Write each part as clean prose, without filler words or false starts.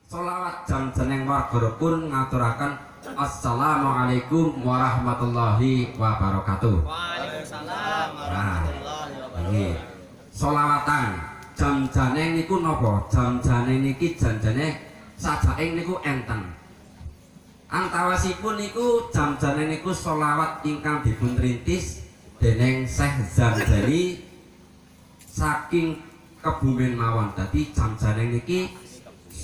Sholawat jam-jeneng warga rukun ngaturaken assalamualaikum warahmatullahi wabarakatuh. Waalaikumsalam warahmatullahi wabarakatuh. Sholawatan jam-jeneng niku napa? Jam-jeneng niki janjane sajaeng niku enten. Antawasipun niku jam-jeneng niku sholawat ingkang dipun rintis dening Syekh Zamzali saking Kebumen mawon. Dadi jam-jeneng niki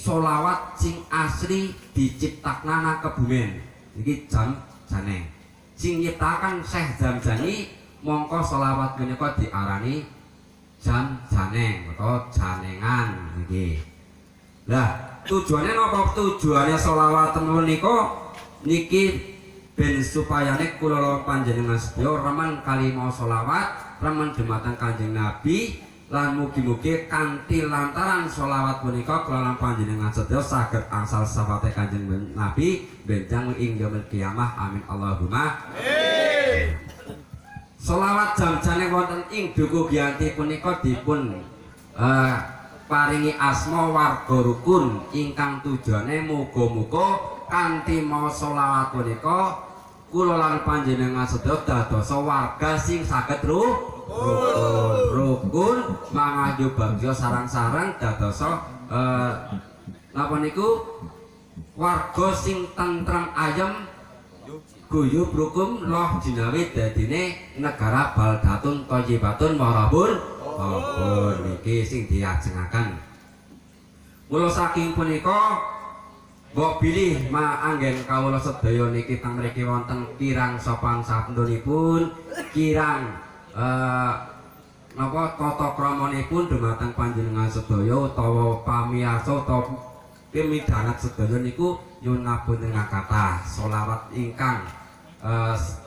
sholawat sing asli diciptakna Kebumen. Niki jam-jeneng sing nyiptakan Syekh Zamzali, mongko sholawat menika diarani jam-jeneng atau janengan niki. Lah tujuannya napa? Tujuannya sholawat menika niki ben supayane kula panjenengan sedaya remen kalima sholawat, remen dumateng Kanjeng Nabi, lan mugi-mugi kanthi lantaran sholawat punika kula panjenengan sedaya saged angsal syafaate Kanjeng Nabi benjang ing yaumil kiamah. Amin Allahumma amin. Sholawat jam-jeneng wonten ing Dukuh Giyanti punika dipun paringi asma warga rukun ingkang tujuane muga-muga kanthi maos sholawat punika kula lan panjenengan sedaya dadosa warga sing saged rukun mangaju bagya sareng-sareng dadosa napa niku warga sing tentrem ayem guyub rukun loh jinawi dadine negara baldatun thayyibatun warabun niki sing diajengaken. Mula saking punika mbok bilih maanggen kawula sedaya niki teng mriki wonten kirang sopan sapundhunipun, kirang napa tata kramanipun dumateng panjenengan sedaya utawa pamiyarsa utawa pimidhanget sedaya niku nyuwun ngapunten kathah sholawat ingkang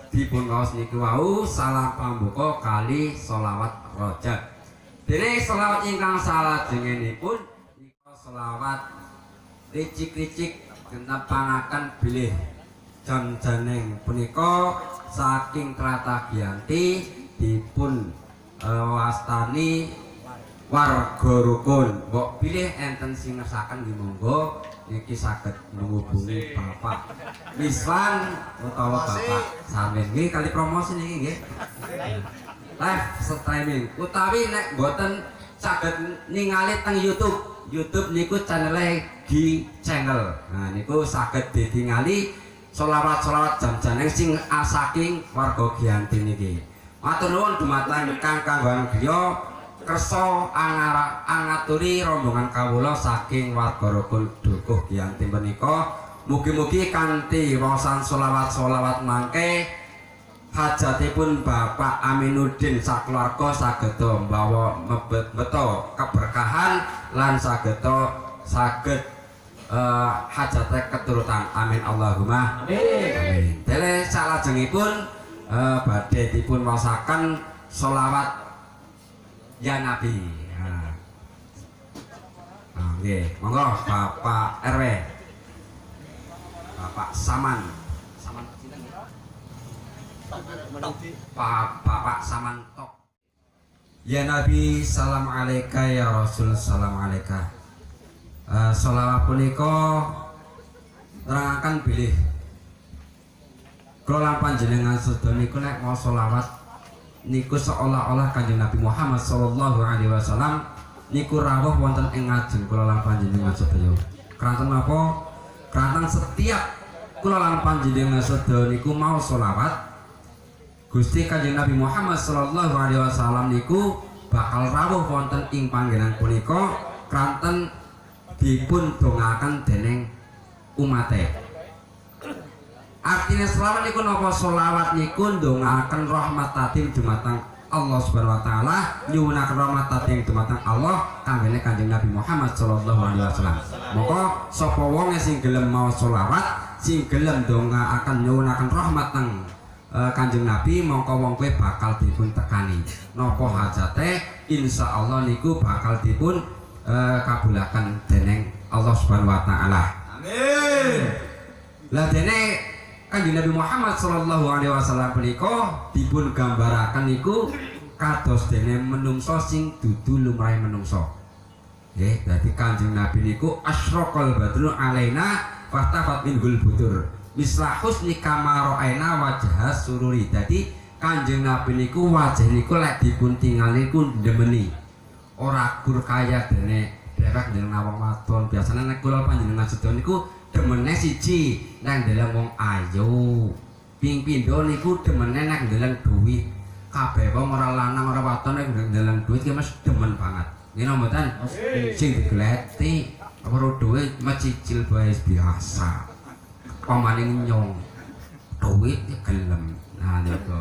dipun waos niku wau salah pambuka kali sholawat rojak. Dene sholawat ingkang salajengipun nika sholawat ricik-ricik genepangaken bilih jam-jeneng punika saking Trata Giyanti dipun wastani warga rukun. Mbok bilih enten sing ngersaken nggih monggo niki saged menghubungi Bapak Miswan utawa Bapak Samin nggih kali promosi niki nggih. Live streaming utawi nek mboten saged ningali teng YouTube niku channel Gi Channel. Nah niku saged ditingali sholawat-sholawat jam-jeneng sing saking warga Giyanti niki. Matur nuwun dumateng Kang Kanggohan griya kersa angaturi rombongan kawula saking warga rukun Dukuh Giyanti menika. Mugi-mugi kanthi waosan sholawat-sholawat mangke hajatipun Bapak Aminuddin sakeluarga sageda mbawa beto keberkahan lan sageda saged hajate keturutan. Amin Allahumma amin. Dene salajengipun badhe dipun waosaken sholawat ya Nabi. Nggih, monggo Bapak RW. Bapak Saman. Bapak Samantok. Ya Nabi salam alaika, ya Rasul salam alaika. Sholawat punika nerangaken bilih kula panjenengan sedaya niku nek mau sholawat niku seolah-olah Kanjeng Nabi Muhammad sallallahu alaihi wasallam niku rawuh wonten ing ngajeng kula lan panjenengan sedaya. Kranten napa? Kranten setiap kula lan panjenengan sedaya niku mau sholawat Gusti Kanjeng Nabi Muhammad sallallahu alaihi wasallam niku bakal rawuh wonten ing panggenan punika kranten dipun dongaaken dening umate. Artinya selawat niku napa? Sholawat niku ndongaaken rahmat tatim dumateng Allah Subhanahu wa taala, nyuwunaken rahmat tatim dumateng Allah kanggene Kanjeng Nabi Muhammad sallallahu alaihi wasallam. Maka sapa wong sing gelem mau sholawat, sing gelem ndongaaken nyuwunaken rahmat teng Kanjeng Nabi, mongko wong kuwi bakal dipun tekani napa hajate, insyaallah niku bakal dipun kabulaken dening Allah Subhanahu wa taala. Amin. Lah dene Kanjeng Nabi Muhammad sallallahu alaihi wasallam punika dipun gambaraken niku kados dene menungso sing dudu lumrahe menungso. Nggih, dadi Kanjeng Nabi niku asyraqal badru alaina fatafat minhul budur. Misla husni kama ra'aina wajha sururi. Dadi Kanjeng Nabi niku wajah niku lek dipun tingali niku ndemeni. Ora gur kaya dene dhewek ndeleng wong wadon. Biasane nek kula panjenengan sedaya niku demene siji nang ndeleng wong ayu. Ping pindho niku demene nek ndeleng duit. Kabeh wong ora lanang ora wadon nek ndeleng duit ki mesti demen banget. Nggih napa mboten? Sing digleti ora duit macicil bae biasa. Pamaning nyong. Duit gelem. Nah niku.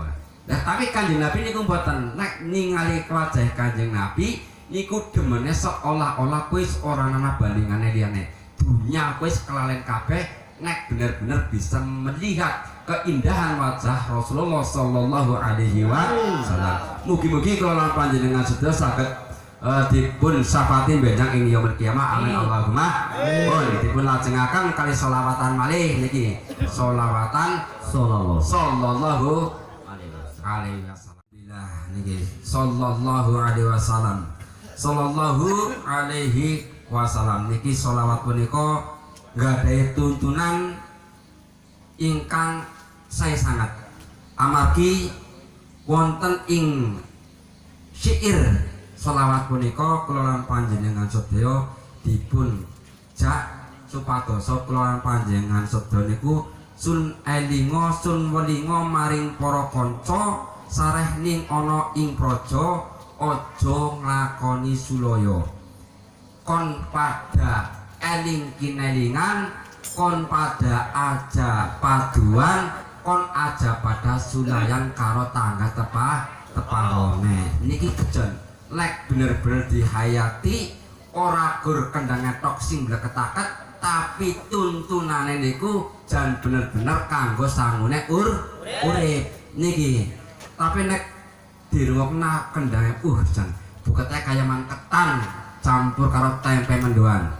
Nah tapi Kanjeng Nabi niku mboten nek ningali wajah Kanjeng Nabi niku demene seolah-olah wis ora ana bandingane liyane. Dunya wis kelalen kabeh nek bener-bener bisa melihat keindahan wajah Rasulullah sallallahu alaihi wasallam. Mugi-mugi kula panjenengan sedaya saged dipun syafaati benjang ing yaumul kiamah. Amin Allahumma. Pun dipun lajengaken kali sholawatan malih niki. Sholawatan sallallahu alaihi wasallam. Billah niki sallallahu alaihi wasallam. Sallallahu alaihi wasallam niki sholawat punika nggadahi tuntunan ingkang saya sangat amargi wonten ing syair sholawat punika kula lan panjenengan sedaya dipun jak supados kula lan panjenengan sedaya niku sun elinga sun welinga maring para kanca sareh ning ana ing praja aja nglakoni sulaya kon pada eling kinelingan kon pada aja paduan kon aja pada sulayan karo tangga teparone niki kejen lek bener-bener dihayati ora gur kendang etok sing bleketaket tapi tuntunane niku jan bener-bener kanggo sangune urip niki tapi nek dirungokna kendange jan bukete kaya mangketan campur karo tempe mendoan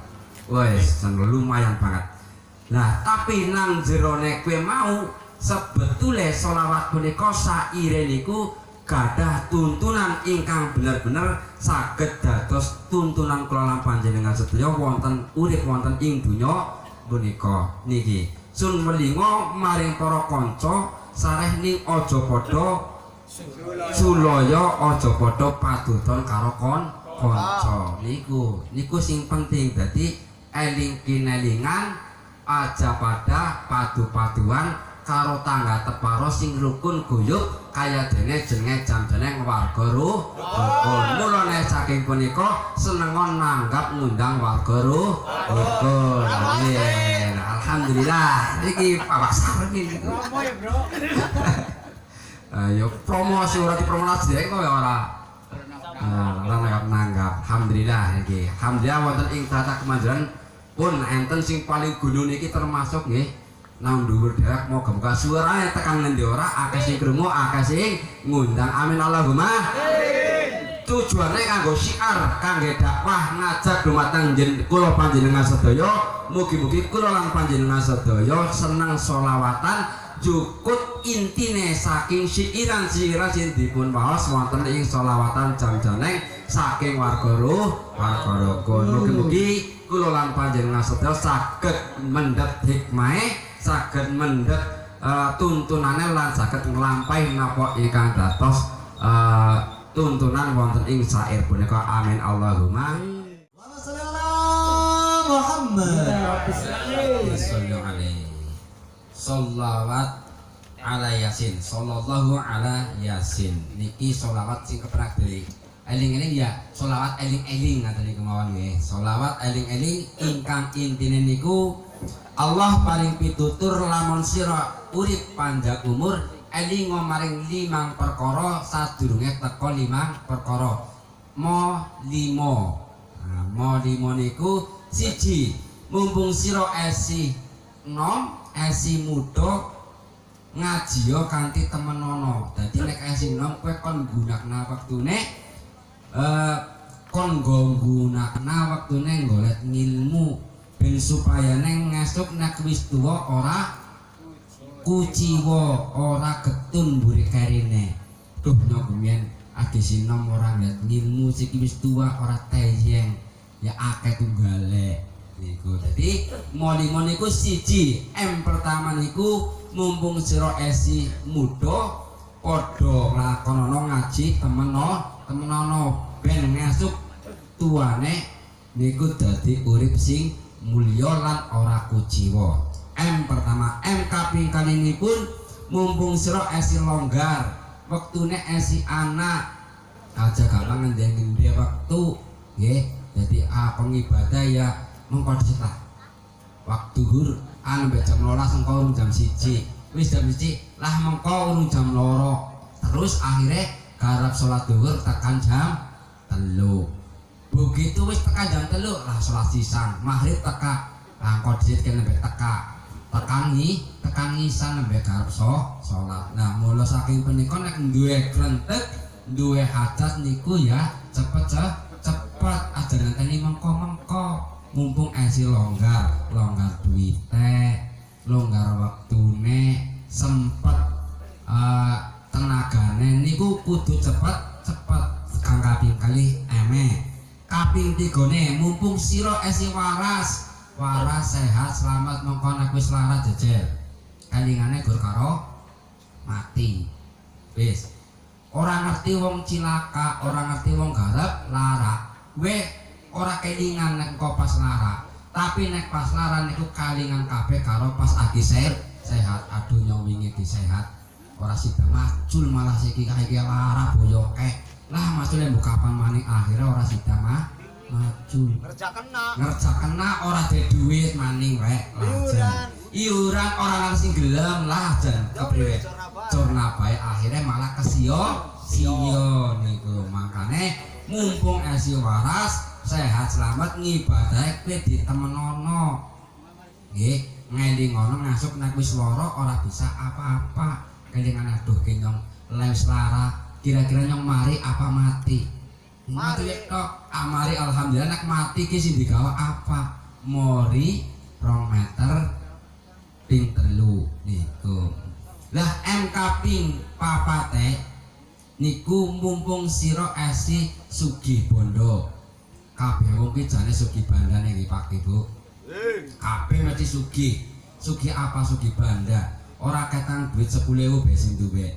wes lumayan banget. Nah tapi nang jerone kowe mau sebetulnya sholawat punika saire niku gadah tuntunan ingkang bener-bener saged dados tuntunan kula lan panjenengan sedaya wonten urip wonten ing donya punika niki sun welinga maring para kanca sareh ning aja padha sulaya aja padha padudon karo kanca niku sing penting. Dadi eling kinelingan aja pada padu-paduan karo tangga teparo sing rukun guyub kaya dene jenenge jam-jeneng warga rukun. Mulane saking punika senengon nanggap ngundang warga rukun. Alhamdulillah iki Pak Sar iki. Promo ya, Bro. Ayo promosi ora dipromosi dhewe kok ora. Nanggap. Alhamdulillah iki. Alhamdulillah wonten ing tata kemanjuran pun enten sing paling gunung niki termasuk nggih nang dhuwur dhewek moga-moga suarane tekan ngendi ora akeh sing krungu akeh sing ngundang. Amin Allahumma. Tujuane kanggo syiar kangge dakwah ngajak dumateng kula panjenengan sedaya mugi-mugi kula lan panjenengan sedaya seneng sholawatan jukut intine saking syiiran-syiiran sing dipun waos wonten ing sholawatan jam-janeng saking warga rukun. Mugi-mugi kula lan panjenengan sedaya saged mendhet hikmahe saged mendhet tuntunane lan saged nglampahi napa ingkang dados tuntunan wonten ing syair punika. Amin Allahumma. Muhammad sallallahu alaihi sholawat ala yasin sallallahu ala yasin niki sholawat sing keperak delik eling-eling ya sholawat eling-eling ngaten niku mawon nggih. Sholawat eling-eling ingkang intine niku Allah paring pitutur lamun sira urip panjang umur eling maring 5 perkara sadurunge teka 5 perkara. Mo 5 niku siji mumpung sira esi nom esi muda ngajiya kanthi temenono. Dadi nek esi nom kowe kon gunakna wektune kon gunakna wektune golek ngilmu ben supaya neng ngesuk nek wis tuwa ora kuciwa ora getun mburi karine. Duh nyok mien agi sinom ora nget ngilmu sing wis tuwa ora teyeng ya akeh tunggale niku. Dadi moli-moli niku siji, pertama niku mumpung sira esi muda padha nglakonana ngaji temenono ben ngasuk tuane niku dadi urip sing mulya lan ora kuciwa. Pertama. Kaping kalinipun mumpung sira esi longgar wektune esi anak aja gampang ngendhe waktu nggih. Dadi pengibadah ya mengko disita waktu zuhur mbek jam 12 engko urung jam 1 wis jam 1 lah mengko urung jam 2 terus akhirnya garap sholat zuhur tekan jam 3 begitu wis tekan jam 3 lah sholat sisan maghrib teka angkot disitken mbek tekan ngisan mbek garap sholat. Nah mula saking punika nek duwe krentek duwe hajat niku ya cepet aja ngenteni mengko mumpung esi longgar duwite longgar waktune sempet tenagane niku kudu cepet kang kaping kalih kaping 3 mumpung sira esi waras sehat selamat mengko nek wis larat jejer kalingane gur karo mati wis ora ngerti wong cilaka ora ngerti wong garep lara ora kelingan nek kok pas lara tapi nek pas lara niku kalingan kabeh karo pas agi sehat aduh nyowingi disehat ora sida macul malah siki kae lara boyoke lah macule mbok kapan maning akhire ora sida macul ngerja kena ora de duit maning rek iuran ora nang sing gelem lah jan kepriwe corna bae akhire malah kesio niku makane mumpung esi waras sehat selamat ngibadah kowe ditemenono nggih ngelingono ngasuk nek wis lara ora bisa apa-apa kelingan aduh kenyong les lara kira-kira nyong mari apa mati tok amari alhamdulillah nek mati ki sing digawa apa mori 2 meter ping 3 niku lah kaping 4 niku mumpung sira esi sugih bondo kabeh wong ki jane sugih bandane nggih Pak Ibu kabeh mesti sugih apa sugih banda ora ketang duit 10.000 be sing duwe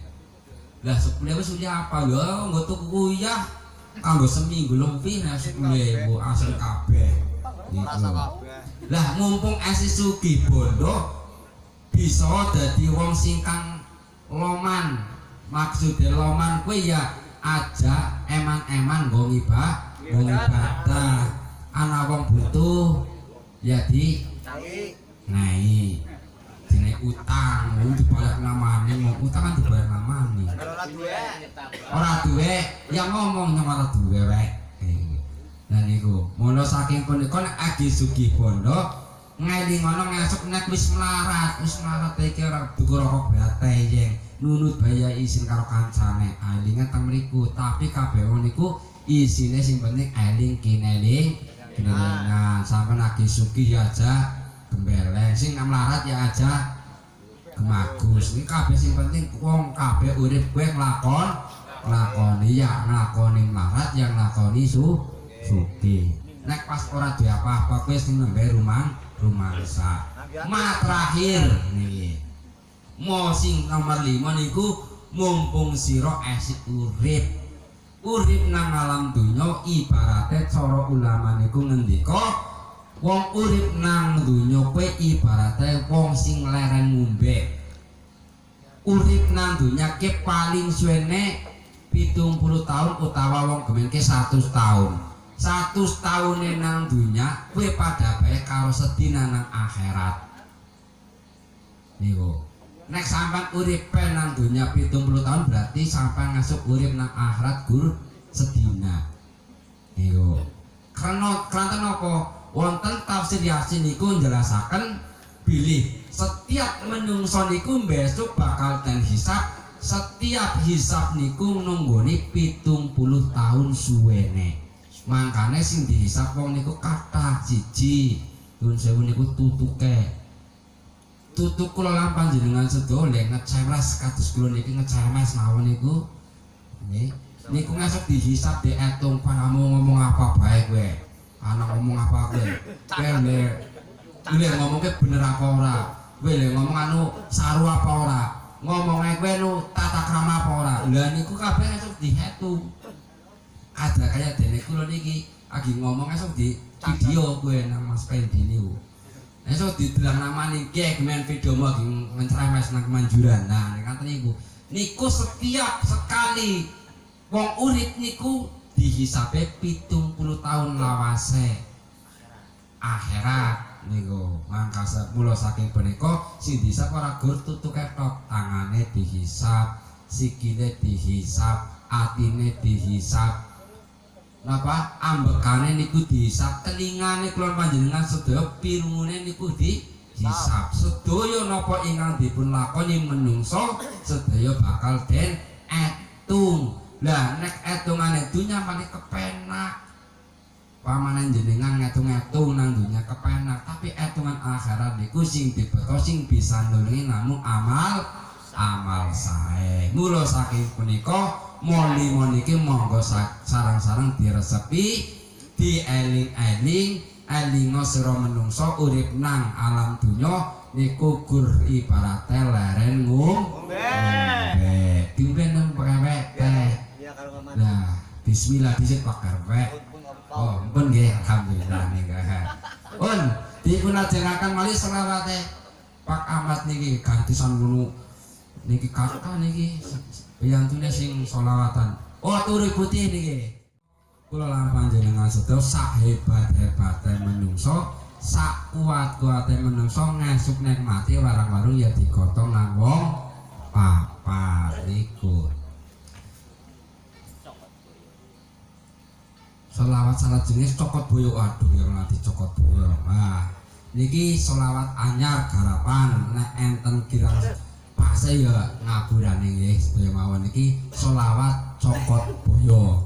lah 10.000 sugih apa lho nggo tuku kuyah kanggo seminggu lebih nek 10.000 asli kabeh gitu lah mumpung esi sugih bondo bisa dadi wong sing kang loman maksudnya loman kuwi ya aja eman-eman nggo ibadah ana wong butuh ya di nai jenenge utang dibalik namane mau utang kan dibayar namane ora duwe ya ngomong nyong ora duwe wae nah niku mula saking punika nek agi sugih bondo ngelingono ngesuk nek wis melarat iki ora tuku rokok bathe yeng nunut baya isin karo kancane alingan teng mriku tapi kabeh wong niku isine sing penting eling kinelingan sampean lagi sugih aja gembeleng sing melarat ya aja gemagus iki kabeh sing penting wong kabeh urip kowe nglakoni ya nglakoni melarat yang nglakoni sugih nek pas ora duwe apa-apa kowe sing nembe rumangsa terakhir niki mo sing nomor 5 niku mumpung sira esih urip nang alam donya ibarate cara ulama niku ngendika wong urip nang donya kowe ibarate wong sing leren ngombe urip nang donya ke paling suwene 70 tahun utawa wong gemenke 100 tahun 100 tahune nang donya kowe padha bae karo sedina nang akhirat niku nek sampean urip nang donya 70 tahun berarti sampean ngasuk urip nang akhirat gur sedina niku karena napa wonten tafsir Yasin niku njelasaken bilih setiap menungso niku besok bakal den hisab setiap hisab niku nunggoni 70 tahun suwene makane sing dihisab wong niku kathah siji Nuwun sewu niku tutuk kula lan panjenengan sedaya lek ngecemes kados kula niki ngecemes mawon niku nggih niku ngesuk dihisab dietung panamu ngomong apa bae kowe anak ngomong apa kowe le ngomongnya bener apa ora kowe le ngomong anu saru apa ora ngomongnya kowe nu tata krama apa ora lha niku kabeh esuk dihitung ada kayak dene kula niki lagi ngomong esuk di video kowe nang Mas Pendi niku esuk didelang namane ki gemen video mau lagi ngencremes nang Kemanjuran nah ngaten niku setiap sekali wong urip niku dihisabe 70 tahun lawase akhirat niku mangka sepuluh saking punika sing dihisab ora gur tutuk ketok tangane dihisab sikile dihisab atine dihisab napa ambekane niku dihisab telingane kula panjenengan sedaya pirungune niku dihisab sedaya napa ingkang dipun lakoni menungso sedaya bakal den etung lah nek etungane dunya paling kepenak pamanen jenengan ngetung-ngetung nang dunya kepenak tapi etungan akhirat niku sing dibeto sing bisa nulungi namung amal sae mula saking punika moni-moni iki monggo sarang-sarang diresepi dieling-eling elinga sira menungso urip nang alam dunya niku gur ibarate leren ngombe dimben pekewek teh nah bismillah dhisik Pak Garwek oh pun nggih alhamdulillah nggih pun dipunajengaken malih selawate Pak Ahmad niki gantisan ngono niki kakak niki piyantune sing selawatan oh turu putih niki kula lan panjenengan sedaya sak hebat-hebate menungso sak kuat-kuate menungso ngesuk nek mati warang-warung ya digotong nang wong papat niku selawat salah jenis cokot boyo aduh yang nanti cokot boyo nah niki selawat anyar garapan nek enten kirang pas ya ngaburane nggih sedaya mawon niki selawat cokot boyo